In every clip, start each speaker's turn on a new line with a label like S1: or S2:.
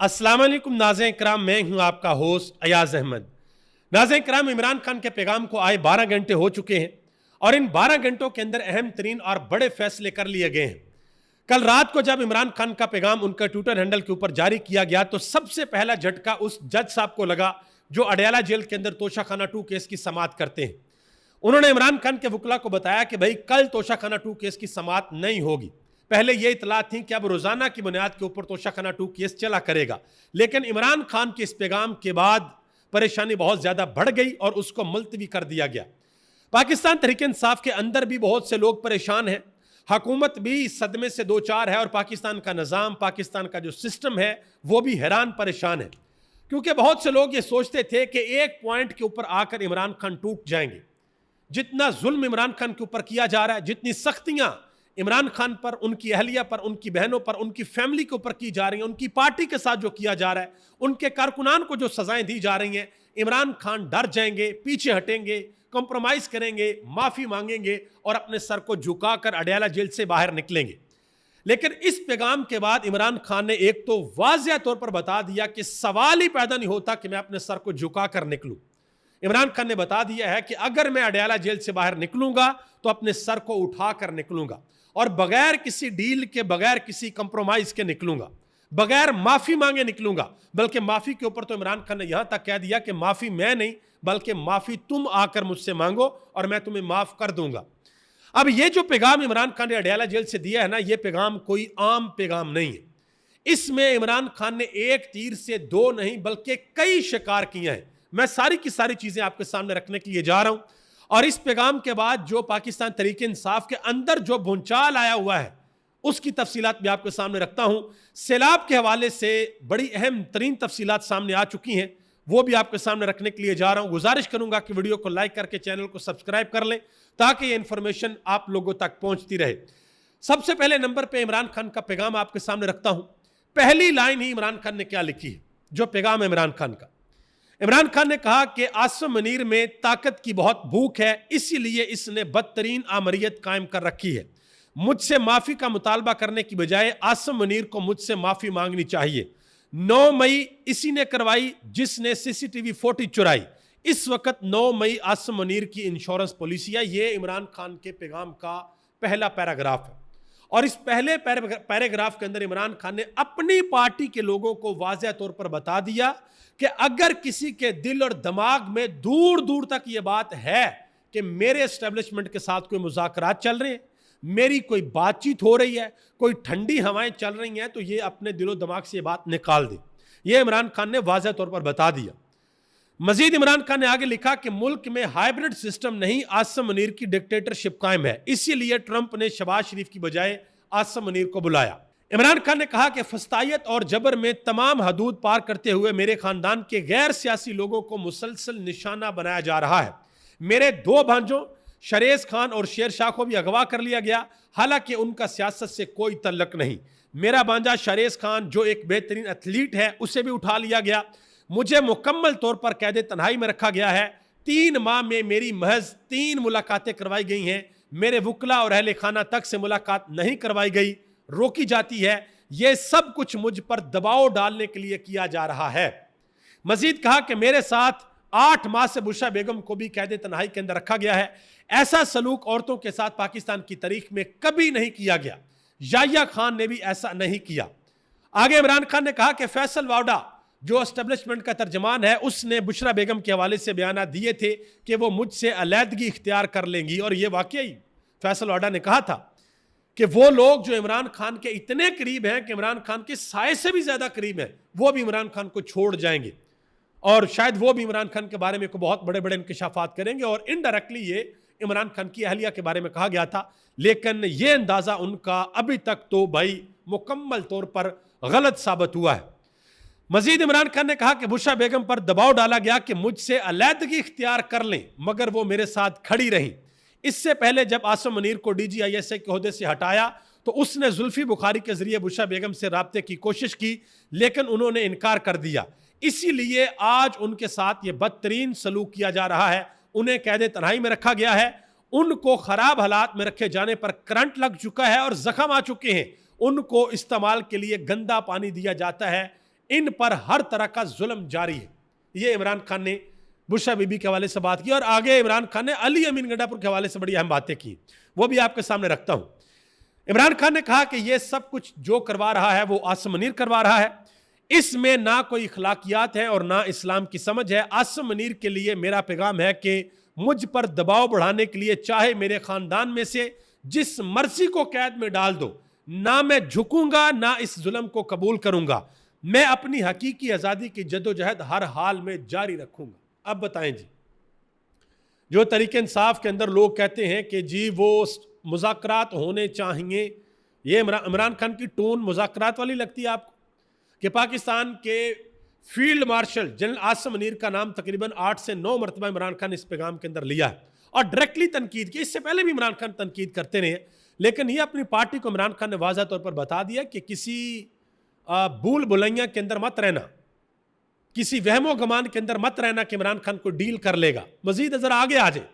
S1: अस्सलाम वालेकुम नाज़रीन किराम, मैं हूं आपका होस्ट अयाज अहमद। नाज़रीन किराम, इमरान खान के पैगाम को आए 12 घंटे हो चुके हैं और इन 12 घंटों के अंदर अहम तरीन और बड़े फैसले कर लिए गए हैं। कल रात को जब इमरान खान का पैगाम उनका ट्विटर हैंडल के ऊपर जारी किया गया तो सबसे पहला झटका उस जज साहब को लगा जो अडयाला जेल के अंदर तोशाखाना 2 केस की समाअत करते हैं। उन्होंने इमरान खान के वकला को बताया कि भाई कल तोशाखाना 2 केस की समाअत नहीं होगी। पहले यह इतला थी कि अब रोजाना की बुनियाद के ऊपर तोशाखाना 2 केस चला करेगा, लेकिन इमरान खान के इस पैगाम के बाद परेशानी बहुत ज्यादा बढ़ गई और उसको मुलतवी कर दिया गया। पाकिस्तान तहरीक इंसाफ के अंदर भी बहुत से लोग परेशान हैं, हुकूमत भी इस सदमे से दो चार है और पाकिस्तान का निज़ाम, पाकिस्तान का जो सिस्टम है वो भी हैरान परेशान है, क्योंकि बहुत से लोग ये सोचते थे कि एक पॉइंट के ऊपर आकर इमरान खान टूट जाएंगे। जितना जुल्म इमरान खान के ऊपर किया जा रहा है, जितनी सख्तियां इमरान खान पर, उनकी अहलिया पर, उनकी बहनों पर, उनकी फैमिली के ऊपर की जा रही हैं, उनकी पार्टी के साथ जो किया जा रहा है, उनके कारकुनान को जो सजाएं दी जा रही हैं, इमरान खान डर जाएंगे, पीछे हटेंगे, कॉम्प्रोमाइज करेंगे, माफी मांगेंगे और अपने सर को झुकाकर अडयाला जेल से बाहर निकलेंगे। लेकिन इस पैगाम के बाद इमरान खान ने एक तो वाज़िया तौर पर बता दिया कि सवाल ही पैदा नहीं होता कि मैं अपने सर को झुकाकर निकलूं। इमरान खान ने बता दिया है कि अगर मैं अडयाला जेल से बाहर निकलूंगा तो अपने सर को उठाकर निकलूंगा और बगैर किसी डील के, बगैर किसी कंप्रोमाइज के निकलूंगा, बगैर माफी मांगे निकलूंगा। बल्कि माफी के ऊपर तो इमरान खान ने यहां तक कह दिया कि माफी मैं नहीं बल्कि माफी तुम आकर मुझसे मांगो और मैं तुम्हें माफ कर दूंगा। अब ये जो पैगाम इमरान खान ने अडयाला जेल से दिया है ना, ये पैगाम कोई आम पैगाम नहीं है। इसमें इमरान खान ने एक तीर से दो नहीं बल्कि कई शिकार किए हैं। मैं सारी की सारी चीजें आपके सामने रखने के लिए जा रहा हूं और इस पैगाम के बाद जो पाकिस्तान तहरीक इंसाफ के अंदर जो भूचाल आया हुआ है उसकी तफसीलात भी आपके सामने रखता हूं। सैलाब के हवाले से बड़ी अहम तरीन तफसीलात सामने आ चुकी हैं, वो भी आपके सामने रखने के लिए जा रहा हूं। गुजारिश करूंगा कि वीडियो को लाइक करके चैनल को सब्सक्राइब कर लें ताकि ये इंफॉर्मेशन आप लोगों तक पहुंचती रहे। सबसे पहले नंबर पर इमरान खान का पैगाम आपके सामने रखता हूं। पहली लाइन ही इमरान खान ने क्या लिखी है, जो पैगाम है इमरान खान का। इमरान खान ने कहा कि आसिम मुनीर में ताकत की बहुत भूख है, इसीलिए इसने बदतरीन आमरीत कायम कर रखी है। मुझसे माफी का मुतालबा करने की बजाय आसिम मुनीर को मुझसे माफी मांगनी चाहिए। 9 मई इसी ने करवाई जिसने सीसीटीवी फुटेज चुराई। इस वक्त 9 मई आसिम मुनीर की इंश्योरेंस पॉलिसी है। ये इमरान खान के पैगाम का पहला पैराग्राफ है और इस पहले पैराग्राफ के अंदर इमरान खान ने अपनी पार्टी के लोगों को वाज़िया तौर पर बता दिया कि अगर किसी के दिल और दिमाग में दूर दूर तक ये बात है कि मेरे एस्टेब्लिशमेंट के साथ कोई मुज़ाकरात चल रहे हैं, मेरी कोई बातचीत हो रही है, कोई ठंडी हवाएं चल रही हैं, तो ये अपने दिलो दिमाग से ये बात निकाल दे। ये इमरान खान ने वाज़िया तौर पर बता दिया। मजीद इमरान खान ने आगे लिखा कि मुल्क में हाइब्रिड सिस्टम नहीं, आसिम मुनीर की डिक्टेटरशिप कायम है, इसीलिए ट्रंप ने शहबाज शरीफ की बजाय आसिम मुनीर को बुलाया। इमरान खान ने कहा कि फस्तायत और जबर में तमाम हदूद पार करते हुए मेरे खानदान के गैर सियासी लोगों को मुसलसल निशाना बनाया जा रहा है। मेरे 2 भांजों शरेस खान और शेर शाह को भी अगवा कर लिया गया, हालांकि उनका सियासत से कोई तल्लक नहीं। मेरा भांजा शरेस खान जो एक बेहतरीन एथलीट है उसे भी उठा लिया गया। मुझे मुकम्मल तौर पर कैद तन्हाई में रखा गया है। 3 माह में मेरी महज 3 मुलाकातें करवाई गई हैं। मेरे वकला और अहले खाना तक से मुलाकात नहीं करवाई गई, रोकी जाती है। यह सब कुछ मुझ पर दबाव डालने के लिए किया जा रहा है। मजीद कहा कि मेरे साथ 8 माह से बुशरा बेगम को भी कैद तन्हाई के अंदर रखा गया है। ऐसा सलूक औरतों के साथ पाकिस्तान की तारीख में कभी नहीं किया गया। याहिया खान ने भी ऐसा नहीं किया। आगे इमरान खान ने कहा कि फैसल वावडा जो एस्टेब्लिशमेंट का तर्जमान है उसने बुशरा बेगम के हवाले से बयान दिए थे कि वो मुझसे अलहदगी इख्तियार कर लेंगी और ये वाकई फैसल वावडा ने कहा था कि वो लोग जो इमरान खान के इतने करीब हैं कि इमरान खान के साए से भी ज्यादा करीब हैं, वो भी इमरान खान को छोड़ जाएंगे और शायद वो भी इमरान खान के बारे में को बहुत बड़े बड़े इंकशाफात करेंगे। और इनडायरेक्टली ये इमरान खान की अहलिया के बारे में कहा गया था, लेकिन ये अंदाजा उनका अभी तक तो भाई मुकम्मल तौर पर गलत साबित हुआ है। मजीद इमरान खान ने कहा कि बुशरा बेगम पर दबाव डाला गया कि मुझसे अलहदगी इख्तियार कर लें, मगर वो मेरे साथ खड़ी रहीं। इससे पहले जब आसिम मुनीर को DGISA के ओहदे से हटाया तो उसने जुल्फी बुखारी के जरिए बुशरा बेगम से राब्ते की कोशिश की, लेकिन उन्होंने इनकार कर दिया। इसीलिए आज उनके साथ ये बदतरीन सलूक किया जा रहा है। उन्हें कैद तन्हाई में रखा गया है। उनको खराब हालात में रखे जाने पर करंट लग चुका है और जख्म आ चुके हैं। उनको इस्तेमाल के लिए गंदा पानी दिया जाता है। इन पर हर तरह का जुल्म जारी है। ये इमरान खान ने बुशरा बीबी के हवाले से बात की, और आगे इमरान खान ने अली अमीन गंडापुर के हवाले से बड़ी अहम बातें की, वो भी आपके सामने रखता हूं। इमरान खान ने कहा कि यह सब कुछ जो करवा रहा है वो आसिम मुनीर करवा रहा है, इसमें ना कोई इखलाकियात है और ना इस्लाम की समझ है। आसिम मुनीर के लिए मेरा पैगाम है कि मुझ पर दबाव बढ़ाने के लिए चाहे मेरे खानदान में से जिस मर्जी को कैद में डाल दो, ना मैं झुकूंगा ना इस जुल्म को कबूल करूंगा। मैं अपनी हकीकी आज़ादी की जद्दोजहद हर हाल में जारी रखूंगा। अब बताएं जी, जो तरीके इंसाफ के अंदर लोग कहते हैं कि जी वो मुज़ाकरात होने चाहिए, ये इमरान खान की टोन मुज़ाकरात वाली लगती है आपको? कि पाकिस्तान के field marshal general Asim Munir का नाम तकरीबन 8 से 9 मरतबा इमरान खान इस पैगाम के अंदर लिया है और डायरेक्टली तनकीद की। इससे पहले भी इमरान खान तनकीद करते रहे, लेकिन ये अपनी पार्टी को इमरान खान ने वाज़ह तौर पर बता दिया कि किसी भूल भुलैया के अंदर मत रहना, किसी वहमो गमान के अंदर मत रहना कि इमरान खान को डील कर लेगा। मजीद नजर आगे आ जाए,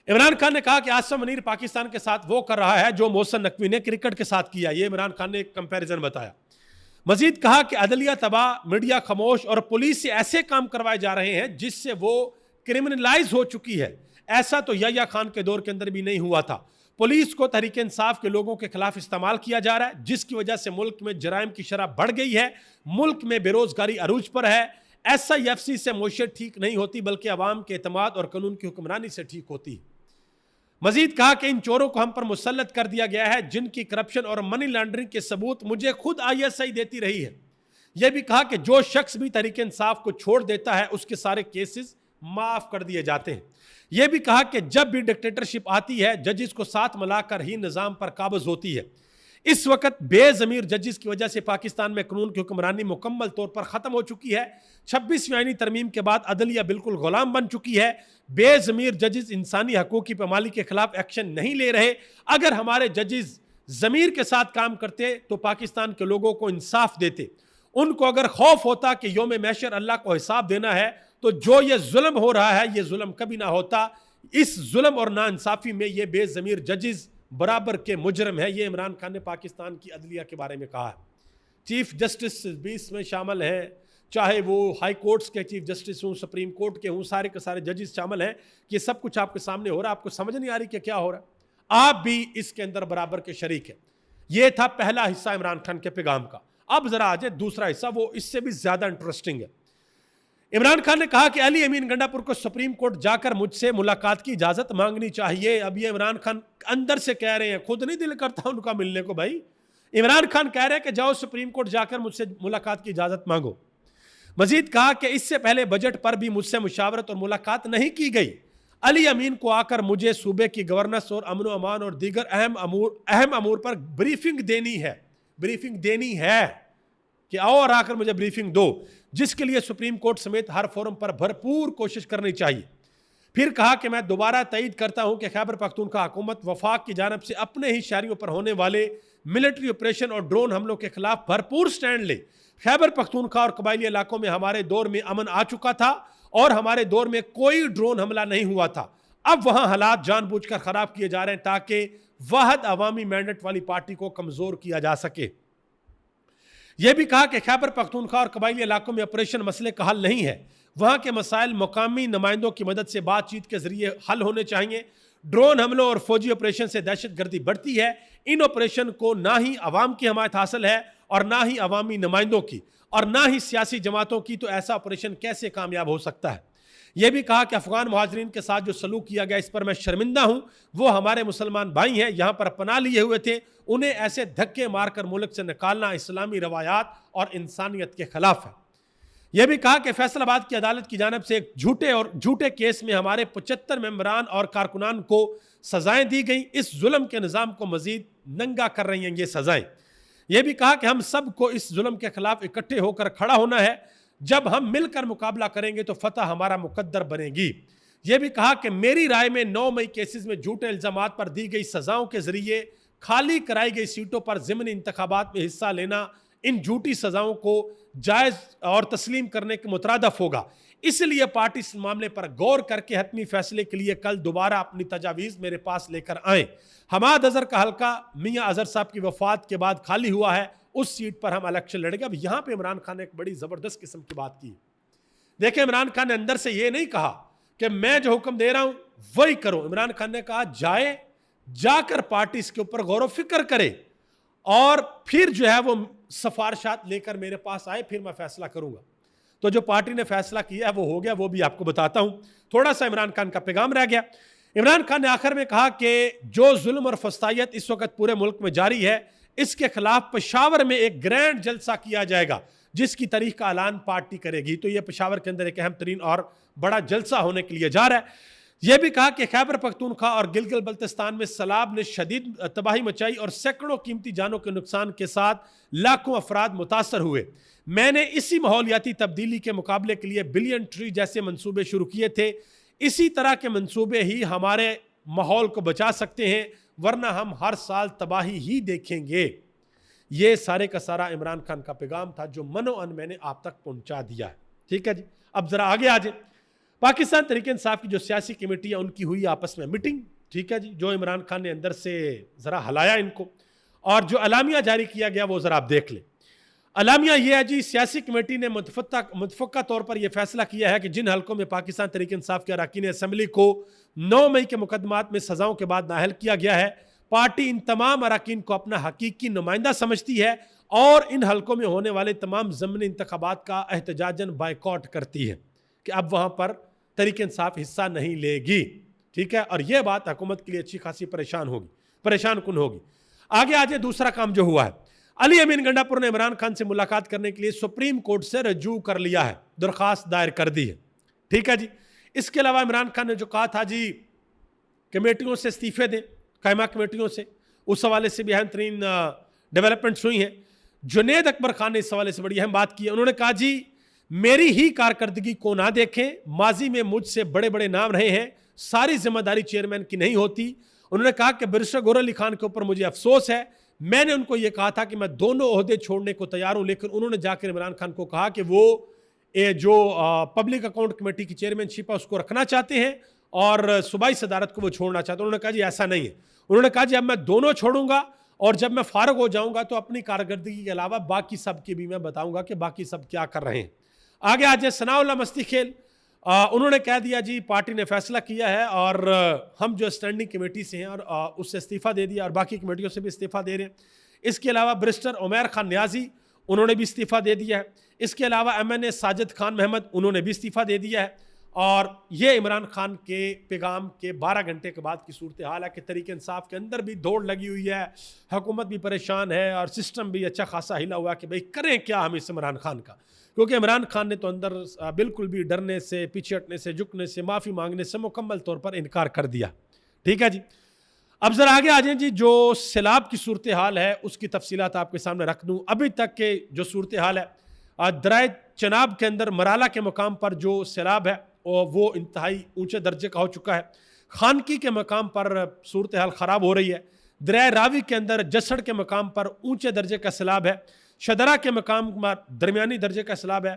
S1: इमरान खान ने कहा कि आसिम मुनीर पाकिस्तान के साथ वो कर रहा है जो मोहसिन नकवी ने क्रिकेट के साथ किया। ये इमरान खान ने एक कंपैरिजन बताया। मजीद कहा कि अदलिया तबाह, मीडिया खामोश और पुलिस से ऐसे काम करवाए जा रहे हैं जिससे वो क्रिमिनलाइज हो चुकी है। ऐसा तो यहया खान के दौर के अंदर भी नहीं हुआ था। पुलिस को तहरीक इंसाफ के लोगों के खिलाफ इस्तेमाल किया जा रहा है, जिसकी वजह से मुल्क में जराइम की शरह बढ़ गई है, मुल्क में बेरोजगारी अरूज पर है। SIFC से मुआशरत ठीक नहीं होती बल्कि अवाम के एतमाद और कानून की हुक्मरानी से ठीक होती है। मजीद कहा कि इन चोरों को हम पर मुसल्लत कर दिया गया है जिनकी करप्शन और मनी लॉन्ड्रिंग के सबूत मुझे खुद ISI देती रही है। यह भी कहा कि जो शख्स भी तहरीक इंसाफ को छोड़ देता है उसके सारे केसेस माफ कर दिए जाते हैं। यह भी कहा कि जब भी डिक्टेटरशिप आती है जजिस को साथ मिलाकर ही निज़ाम पर काबज होती है। इस वक्त बेज़मीर जजिस की वजह से पाकिस्तान में कानून की हुक्मरानी मुकम्मल तौर पर ख़त्म हो चुकी है। 26वीं आईनी तरमीम के बाद अदलिया बिल्कुल गुलाम बन चुकी है। बेज़मीर जजिस इंसानी हकूक़ की पामाली के खिलाफ एक्शन नहीं ले रहे। अगर हमारे जजिस ज़मीर के साथ काम करते तो पाकिस्तान के लोगों को इंसाफ देते। उनको अगर खौफ होता कि यौम महशर अल्लाह को हिसाब देना है तो जो ये जुल्म हो रहा है ये जुल्म कभी ना होता। इस जुल्म और नाइंसाफ़ी में ये बेज़मीर जजिस बराबर के मुजरम है। ये इमरान खान ने पाकिस्तान की अदलिया के बारे में कहा है। चीफ जस्टिस भी इसमें शामिल हैं, चाहे वो हाई कोर्ट्स के चीफ जस्टिस हों, सुप्रीम कोर्ट के हों, सारे के सारे जजेस शामिल हैं। ये सब कुछ आपके सामने हो रहा है, आपको समझ नहीं आ रही कि क्या हो रहा है। आप भी इसके अंदर बराबर के शरीक हैं। ये था पहला हिस्सा इमरान खान के पैगाम का। अब जरा आ जाए दूसरा हिस्सा, वो इससे भी ज्यादा इंटरेस्टिंग है। इमरान खान ने कहा कि अली अमीन गंडापुर को सुप्रीम कोर्ट जाकर मुझसे मुलाकात की इजाजत मांगनी चाहिए। अब ये इमरान खान अंदर से कह रहे हैं, खुद नहीं दिल करता उनका मिलने को। भाई इमरान खान कह रहे हैं कि जाओ सुप्रीम कोर्ट जाकर मुझसे मुलाकात की इजाजत मांगो। मजीद कहा कि इससे पहले बजट पर भी मुझसे मुशावरत और मुलाकात नहीं की गई। अली अमीन को आकर मुझे सूबे की गवर्नेंस और अमन अमान और दीगर अहम अमूर पर ब्रीफिंग देनी है कि आओ और आकर मुझे ब्रीफिंग दो, जिसके लिए सुप्रीम कोर्ट समेत हर फोरम पर भरपूर कोशिश करनी चाहिए। फिर कहा कि मैं दोबारा तईद करता हूं कि खैबर पख्तूनख्वा हुकूमत वफाक की जानब से अपने ही शहरियों पर होने वाले मिलिट्री ऑपरेशन और ड्रोन हमलों के खिलाफ भरपूर स्टैंड ले। खैबर पख्तूनख्वा और कबायली इलाकों में हमारे दौर में अमन आ चुका था और हमारे दौर में कोई ड्रोन हमला नहीं हुआ था। अब वहां हालात जानबूझकर खराब किए जा रहे हैं ताकि वाहद अवामी मैंडेट वाली पार्टी को कमजोर किया जा सके। यह भी कहा कि खैबर पख्तूनख्वा और कबायली इलाकों में ऑपरेशन मसले का हल नहीं है। वहां के मसाइल मुकामी नुमाइंदों की मदद से बातचीत के जरिए हल होने चाहिए। ड्रोन हमलों और फौजी ऑपरेशन से दहशतगर्दी बढ़ती है। इन ऑपरेशन को ना ही अवाम की हमायत हासिल है और ना ही अवामी नुमाइंदों की और ना ही सियासी जमातों की, तो ऐसा ऑपरेशन कैसे कामयाब हो सकता है। यह भी कहा कि अफगान मुहाजिरीन के साथ जो सलूक किया गया इस पर मैं शर्मिंदा हूं। वो हमारे मुसलमान भाई हैं, यहाँ पर पनाह लिए हुए थे, उन्हें ऐसे धक्के मारकर मुल्क से निकालना इस्लामी रवायात और इंसानियत के खिलाफ है। यह भी कहा कि फैसलाबाद की अदालत की जानब से एक झूठे केस में हमारे 75 मेंबरान और कारकुनान को सजाएं दी गई। इस जुल्म के निज़ाम को मजीद नंगा कर रही हैं ये सजाएं। यह भी कहा कि हम सब को इस जुल्म के खिलाफ इकट्ठे होकर खड़ा होना है। जब हम मिलकर मुकाबला करेंगे तो फतह हमारा मुकद्दर बनेगी। यह भी कहा कि मेरी राय में 9 मई केसेस में झूठे इल्जामात पर दी गई सजाओं के जरिए खाली कराई गई सीटों पर ज़िमनी इंतखाबात में हिस्सा लेना इन झूठी सजाओं को जायज़ और तस्लीम करने के मुतरादफ होगा। इसलिए पार्टी इस मामले पर गौर करके हतमी फैसले के लिए कल दोबारा अपनी तजावीज़ मेरे पास लेकर आए। हमाद अजहर का हल्का मियाँ अजहर साहब की वफात के बाद खाली हुआ है, उस सीट पर हम इलेक्शन लड़ेंगे। अब यहां पे इमरान खान ने एक बड़ी जबरदस्त किस्म की बात की। देखिए, इमरान खान ने अंदर से ये नहीं कहा कि मैं जो हुक्म दे रहा हूं वही करो। इमरान खान ने कहा जाकर पार्टी इसके ऊपर गौर व फिक्र करे और फिर जो है वो सिफारिशात लेकर मेरे पास आए, फिर मैं फैसला करूंगा। तो जो पार्टी ने फैसला किया है वो हो गया, वो भी आपको बताता हूं। थोड़ा सा इमरान खान का पैगाम रह गया। इमरान खान ने आखिर में कहा कि जो जुल्म और फस्तायत इस वक्त पूरे मुल्क में जारी है, इसके खिलाफ पेशावर में एक ग्रैंड जलसा किया जाएगा जिसकी तारीख का ऐलान पार्टी करेगी। तो यह पेशावर के अंदर एक अहम तरीन और बड़ा जलसा होने के लिए जा रहा है। यह भी कहा कि खैबर पख्तूनख्वा और गिलगित बल्तिस्तान में सैलाब ने शदीद तबाही मचाई और सैकड़ों कीमती जानों के नुकसान के साथ लाखों अफराद मुतासर हुए। मैंने इसी माहौलियाती तब्दीली के मुकाबले के लिए बिलियन ट्री जैसे मंसूबे शुरू किए थे। इसी तरह के मंसूबे ही हमारे माहौल को बचा सकते हैं, वरना हम हर साल तबाही ही देखेंगे। ये सारे का सारा इमरान खान का पैगाम था जो मनोअन मैंने आप तक पहुंचा दिया है। ठीक है जी, अब जरा आगे आ जाए। पाकिस्तान तहरीक इंसाफ की जो सियासी कमेटी है उनकी हुई आपस में मीटिंग। ठीक है जी, जो इमरान खान ने अंदर से जरा हलाया इनको, और जो अलामिया जारी किया गया वो जरा आप देख लें। अलामिया यह है जी, सियासी कमेटी ने मुतफ़क्का तौर पर यह फैसला किया है कि जिन हलकों में पाकिस्तान तहरीक इंसाफ के अरकान असम्बली को 9 मई के मुकदमात में सजाओं के बाद नाअहल किया गया है, पार्टी इन तमाम अरकान को अपना हकीकी नुमाइंदा समझती है और इन हलकों में होने वाले तमाम ज़मनी इंतखाबात का एहतजाजन बायकॉट करती है कि अब वहाँ पर तहरीक इंसाफ हिस्सा नहीं लेगी। ठीक है, और यह बात हुकूमत के लिए अच्छी खासी परेशान कुन होगी। आगे आ जाए, दूसरा काम जो हुआ है, अली अमीन गंडापुर ने इमरान खान से मुलाकात करने के लिए सुप्रीम कोर्ट से रजू कर लिया है, दरख्वास्त दायर कर दी है। ठीक है जी, इसके अलावा इमरान खान ने जो कहा था जी कमेटियों से इस्तीफे दें, कायमा कमेटियों से, उस हवाले से भी अहम तरीन डेवलपमेंट्स हुई हैं। जुनेद अकबर खान ने इस हवाले से बड़ी अहम बात की है। उन्होंने कहा जी मेरी ही कारकर्दगी को ना देखें, माजी में मुझसे बड़े बड़े नाम रहे हैं, सारी जिम्मेदारी चेयरमैन की नहीं होती। उन्होंने कहा कि बैरिस्टर गौहर अली खान के ऊपर मुझे अफसोस है, मैंने उनको ये कहा था कि मैं दोनों ओहदे छोड़ने को तैयार हूं, लेकिन उन्होंने जाकर इमरान खान को कहा कि वो जो पब्लिक अकाउंट कमेटी की चेयरमैनशिप है उसको रखना चाहते हैं और सूबाई सदारत को वो छोड़ना चाहते हैं। उन्होंने कहा जी ऐसा नहीं है। उन्होंने कहा जी अब मैं दोनों छोड़ूंगा और जब मैं फारग हो जाऊंगा तो अपनी कारकर्दगी के अलावा बाकी सब की भी मैं बताऊंगा कि बाकी सब क्या कर रहे हैं। आगे आ जाए, सनाउल्लाह मस्ती खेल, उन्होंने कह दिया जी पार्टी ने फैसला किया है और हम जो स्टैंडिंग कमेटी से हैं और उससे इस्तीफ़ा दे दिया और बाकी कमेटियों से भी इस्तीफ़ा दे रहे हैं। इसके अलावा बैरिस्टर उमैर खान न्याजी, उन्होंने भी इस्तीफ़ा दे दिया है। इसके अलावा MNA साजिद खान महमद, उन्होंने भी इस्तीफ़ा दे दिया है। और ये इमरान खान के पैगाम के 12 घंटे के बाद की सूरत हाल है कि तहरीक इंसाफ के अंदर भी दौड़ लगी हुई है, हुकूमत भी परेशान है और सिस्टम भी अच्छा खासा हिला हुआ है कि भाई करें क्या हम इस इमरान खान का, क्योंकि इमरान खान ने तो अंदर बिल्कुल भी डरने से, पीछे हटने से, झुकने से, माफ़ी मांगने से मुकम्मल तौर पर इनकार कर दिया। ठीक है जी, अब जरा आगे आ जाए जी, जो सैलाब की सूरत हाल है उसकी तफसीलात आपके सामने रख दूँ। अभी तक के जो सूरत हाल है, दराए चनाब के अंदर मराला के मकाम पर जो सैलाब है और वो इंतहाई ऊंचे दर्जे का हो चुका है। खानकी के मकाम पर सूरत हाल ख़राब हो रही है। दरिया रावी के अंदर जसड़ के मकाम पर ऊंचे दर्जे का सैलाब है। शदरा के मकाम पर दरमियानी दर्जे का सैलाब है।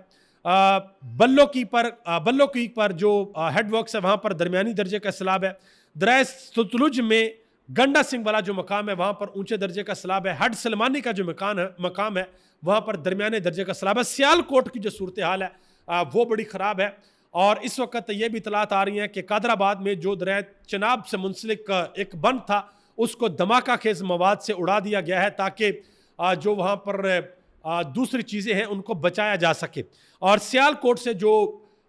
S1: बल्लो की पर जो हेड वर्क्स है वहाँ पर दरमियानी दर्जे का सैलाब है। दरिया सतलुज में गंडा सिंह वाला जो मकाम है वहाँ पर ऊंचे दर्जे का सैलाब है। हड सलमानी का जो मकाम है वहाँ पर दरमियाने दर्जे का सैलाब है। सियालकोट की जो सूरत हाल है वो बड़ी ख़राब है। और इस वक्त ये भी इतलात आ रही हैं कि कादराबाद में जो दरिया चनाब से मुंसलिक एक बंद था उसको धमाका खेज मवाद से उड़ा दिया गया है ताकि जो वहाँ पर दूसरी चीज़ें हैं उनको बचाया जा सके। और सियालकोट से जो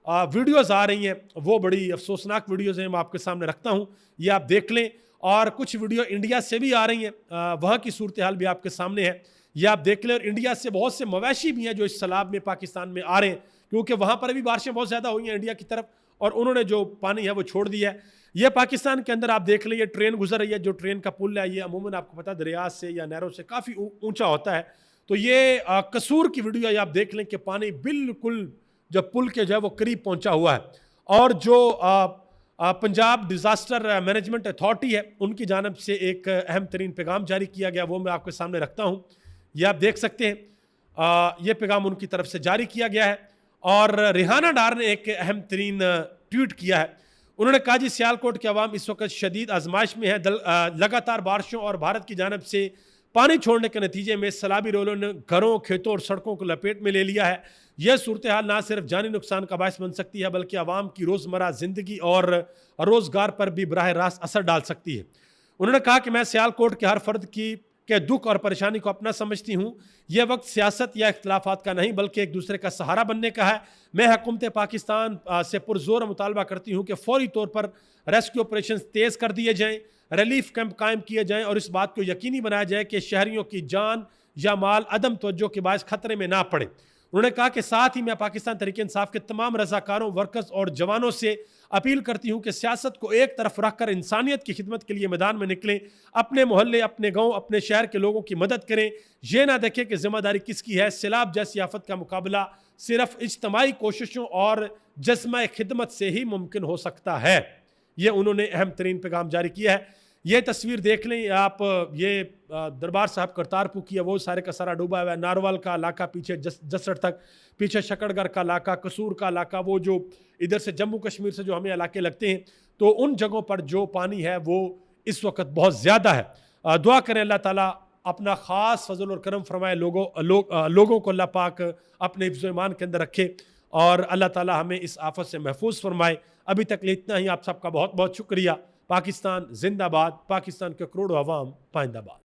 S1: वीडियोज़ आ रही हैं वो बड़ी अफसोसनाक वीडियोज़ हैं, मैं आपके सामने रखता हूँ, ये आप देख लें। और कुछ वीडियो इंडिया से भी आ रही हैं, वहाँ की सूरत हाल भी आपके सामने है, ये आप देख लें। और इंडिया से बहुत से मवेशी भी हैं जो इस सैलाब में पाकिस्तान में आ रहे हैं, क्योंकि वहाँ पर भी बारिशें बहुत ज़्यादा हुई हैं इंडिया की तरफ और उन्होंने जो पानी है वो छोड़ दिया है। ये पाकिस्तान के अंदर आप देख लें, ये ट्रेन गुजर रही है, जो ट्रेन का पुल है ये अमूमन आपको पता है दरिया से या नहरों से काफ़ी ऊंचा होता है। तो ये कसूर की वीडियो है, आप देख लें कि पानी बिल्कुल जब पुल के जो है वो करीब पहुँचा हुआ है। और जो पंजाब डिज़ास्टर मैनेजमेंट अथॉरिटी है उनकी जानब से एक अहम तरीन पैगाम जारी किया गया, वो मैं आपके सामने रखता हूँ, ये आप देख सकते हैं। ये पैगाम उनकी तरफ से जारी किया गया है। और रिहाना डार ने एक अहम तरीन ट्वीट किया है। उन्होंने कहा जी सियालकोट के अवाम इस वक्त शदीद आजमाइश में है, लगातार बारिशों और भारत की जानब से पानी छोड़ने के नतीजे में सैलाबी रोलों ने घरों, खेतों और सड़कों को लपेट में ले लिया है। यह सूरत हाल ना सिर्फ जानी नुकसान का बायस बन सकती है बल्कि आवाम की रोज़मर्रा ज़िंदगी और रोज़गार पर भी बराह रास्त असर डाल सकती है। उन्होंने कहा कि मैं सियालकोट के हर फर्द के दुख और परेशानी को अपना समझती हूँ। यह वक्त सियासत या इख्तलाफात का नहीं बल्कि एक दूसरे का सहारा बनने का है। मैं हुकूमत पाकिस्तान से पुरजोर मुतालबा करती हूँ कि फौरी तौर पर रेस्क्यू ऑपरेशन तेज़ कर दिए जाएँ, रिलीफ कैंप कायम किए जाएँ और इस बात को यकीनी बनाया जाए कि शहरियों की जान या माल अदम तवज्जो के बायस खतरे में ना पड़े। उन्होंने कहा कि साथ ही मैं पाकिस्तान तहरीक इंसाफ के तमाम रजाकारों, वर्कर्स और जवानों से अपील करती हूँ कि सियासत को एक तरफ रखकर इंसानियत की खिदमत के लिए मैदान में निकलें, अपने मोहल्ले, अपने गांव, अपने शहर के लोगों की मदद करें। ये ना देखें कि जिम्मेदारी किसकी है। सैलाब जैसी आफत का मुकाबला सिर्फ इज्तमाई कोशिशों और जज्बा खिदमत से ही मुमकिन हो सकता है। ये उन्होंने अहम तरीन पैगाम जारी किया है। ये तस्वीर देख लें आप, ये दरबार साहब करतारपुर की है, वो सारे का सारा डूबा हुआ है। नारवाल का इलाका पीछे जसड़ तक, पीछे शकरगढ़ का इलाका, कसूर का इलाका, वो जो इधर से जम्मू कश्मीर से जो हमें इलाके लगते हैं, तो उन जगहों पर जो पानी है वो इस वक्त बहुत ज़्यादा है। दुआ करें अल्लाह ताला अपना ख़ास फजल और करम फरमाए, लोगों को अल्लाह पाक अपने हिफ्ज़ ईमान के अंदर रखे और अल्लाह ताला हमें इस आफत से महफूज फरमाए। अभी तक इतना ही। आप सबका बहुत बहुत शुक्रिया। पाकिस्तान जिंदाबाद, पाकिस्तान के करोड़ों अवाम पाइंदाबाद।